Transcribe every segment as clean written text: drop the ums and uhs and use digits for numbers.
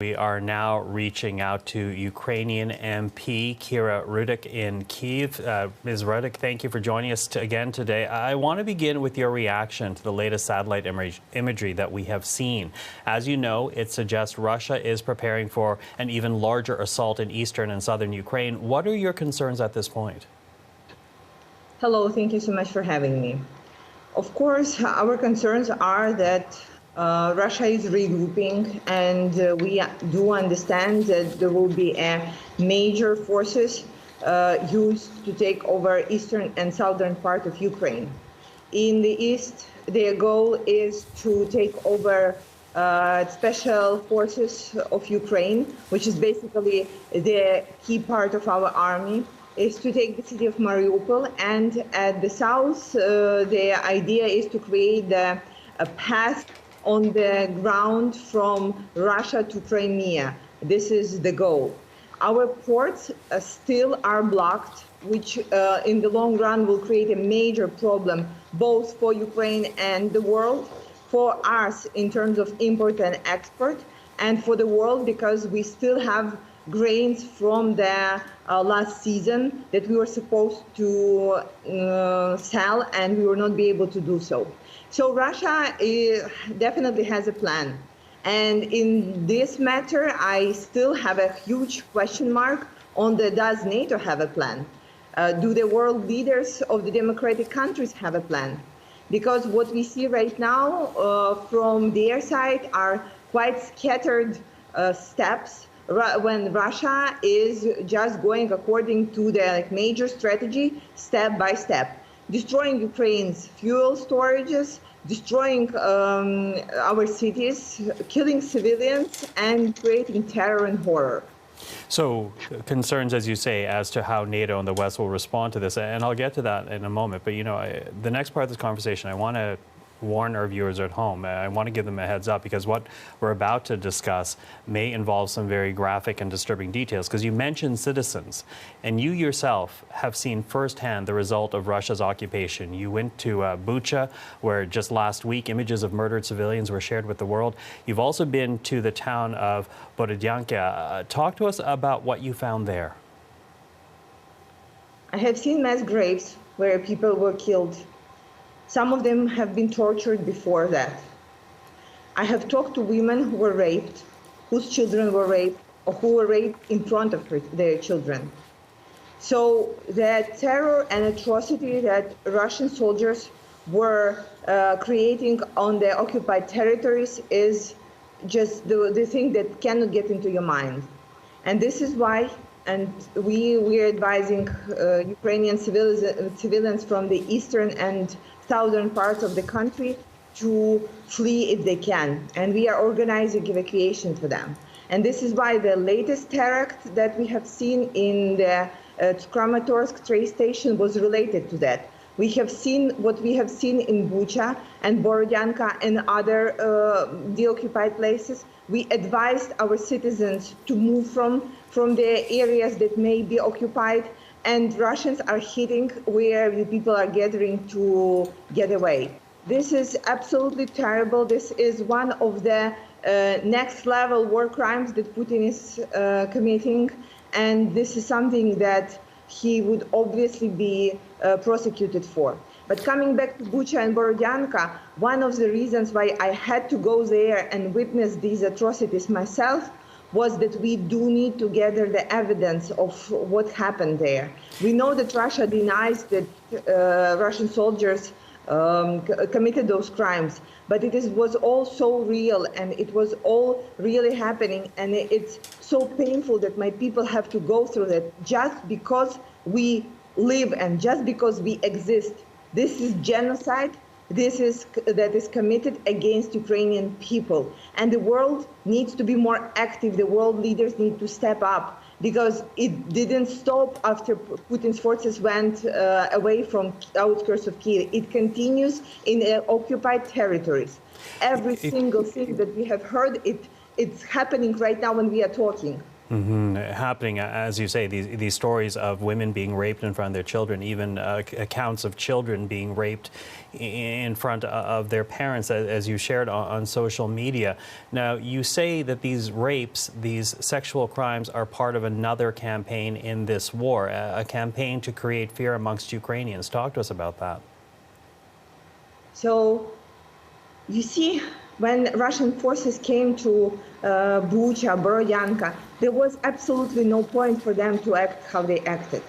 We are now reaching out to Ukrainian MP Kira Rudik in Kyiv. Ms. Rudik, thank you for joining us again today. I want to begin with your reaction to the latest satellite imagery that we have seen. As you know, it suggests Russia is preparing for an even larger assault in eastern and southern Ukraine. What are your concerns at this point? Hello, thank you so much for having me. Of course, our concerns are that Russia is regrouping, and we do understand that there will be major forces used to take over eastern and southern part of Ukraine. In the east, their goal is to take over special forces of Ukraine, which is basically the key part of our army, is to take the city of Mariupol. And at the south, the idea is to create a path on the ground from Russia to Crimea. This is the goal. Our ports still are blocked, which in the long run will create a major problem both for Ukraine and the world, for us in terms of import and export, and for the world because we still have grains from the last season that we were supposed to sell, and we will not be able to do so. So Russia definitely has a plan. And in this matter, I still have a huge question mark on does NATO have a plan? Do the world leaders of the democratic countries have a plan? Because what we see right now from their side are quite scattered steps when Russia is just going according to the major strategy, step by step. Destroying Ukraine's fuel storages, destroying our cities, killing civilians, and creating terror and horror. So concerns, as you say, as to how NATO and the West will respond to this, and I'll get to that in a moment. But, you know, the next part of this conversation, I want to warn our viewers at home. I want to give them a heads up because what we're about to discuss may involve some very graphic and disturbing details, because you mentioned citizens, and you yourself have seen firsthand the result of Russia's occupation. You went to Bucha, where just last week images of murdered civilians were shared with the world. You've also been to the town of Borodyanka. Talk to us about what you found there. I have seen mass graves where people were killed. Some of them have been tortured before that. I have talked to women who were raped, whose children were raped, or who were raped in front of their children. So the terror and atrocity that Russian soldiers were creating on the occupied territories is just the thing that cannot get into your mind. And this is why, and we are advising Ukrainian civilians from the eastern and southern parts of the country to flee if they can. And we are organizing evacuation for them. And this is why the latest terrorist that we have seen in the Kramatorsk train station was related to that. We have seen what we have seen in Bucha and Borodyanka and other deoccupied places. We advised our citizens to move from the areas that may be occupied, and Russians are hitting where the people are gathering to get away. This is absolutely terrible. This is one of the next level war crimes that Putin is committing, and this is something that he would obviously be prosecuted for. But coming back to Bucha and Borodyanka, one of the reasons why I had to go there and witness these atrocities myself was that we do need to gather the evidence of what happened there. We know that Russia denies that Russian soldiers committed those crimes, but was all so real, and it was all really happening, and it's so painful that my people have to go through that just because we live and just because we exist. This is genocide. That is committed against Ukrainian people. And the world needs to be more active. The world leaders need to step up, because it didn't stop after Putin's forces went away from outskirts of Kyiv. It continues in occupied territories. Every single thing that we have heard, it's happening right now when we are talking. Happening, as you say, these stories of women being raped in front of their children, even accounts of children being raped in front of their parents, as you shared on social media. Now, you say that these rapes, these sexual crimes, are part of another campaign in this war, a campaign to create fear amongst Ukrainians. Talk to us about that. So, you see, when Russian forces came to Bucha, Borodyanka, there was absolutely no point for them to act how they acted.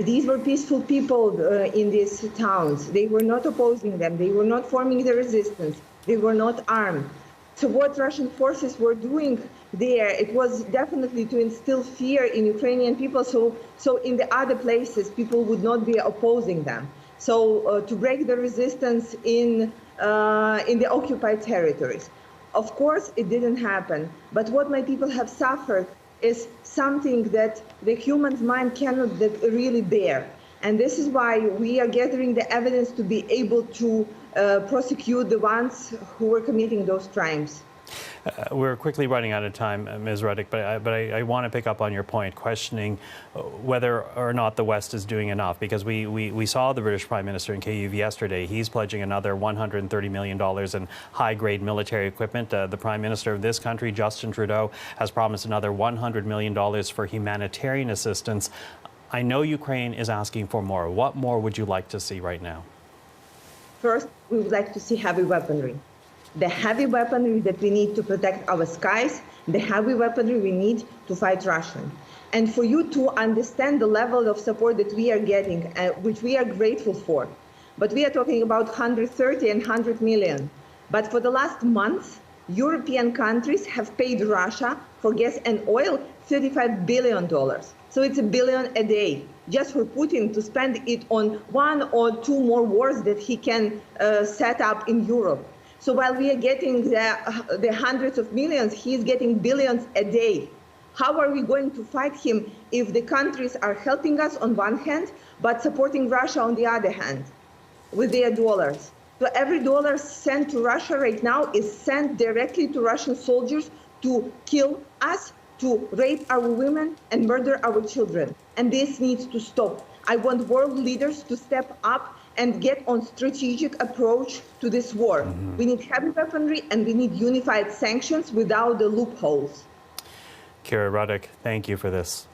These were peaceful people in these towns. They were not opposing them. They were not forming the resistance. They were not armed. So what Russian forces were doing there, it was definitely to instill fear in Ukrainian people, so in the other places people would not be opposing them. So to break the resistance in the occupied territories. Of course, it didn't happen. But what my people have suffered is something that the human mind cannot really bear. And this is why we are gathering the evidence to be able to prosecute the ones who were committing those crimes. We're quickly running out of time, Ms. Ruddick, but I want to pick up on your point, questioning whether or not the West is doing enough, because we saw the British Prime Minister in Kyiv yesterday. He's pledging another $130 million in high-grade military equipment. The Prime Minister of this country, Justin Trudeau, has promised another $100 million for humanitarian assistance. I know Ukraine is asking for more. What more would you like to see right now? First, we would like to see heavy weaponry. The heavy weaponry that we need to protect our skies, the heavy weaponry we need to fight Russia. And for you to understand the level of support that we are getting, which we are grateful for. But we are talking about 130 and 100 million. But for the last month, European countries have paid Russia for gas and oil $35 billion. So it's $1 billion a day, just for Putin to spend it on 1 or 2 more wars that he can set up in Europe. So while we are getting the hundreds of millions, he's getting billions a day. How are we going to fight him if the countries are helping us on one hand, but supporting Russia on the other hand with their dollars? So every dollar sent to Russia right now is sent directly to Russian soldiers to kill us, to rape our women and murder our children. And this needs to stop. I want world leaders to step up and get on strategic approach to this war. We need heavy weaponry and we need unified sanctions without the loopholes. Kira Ruddick, thank you for this.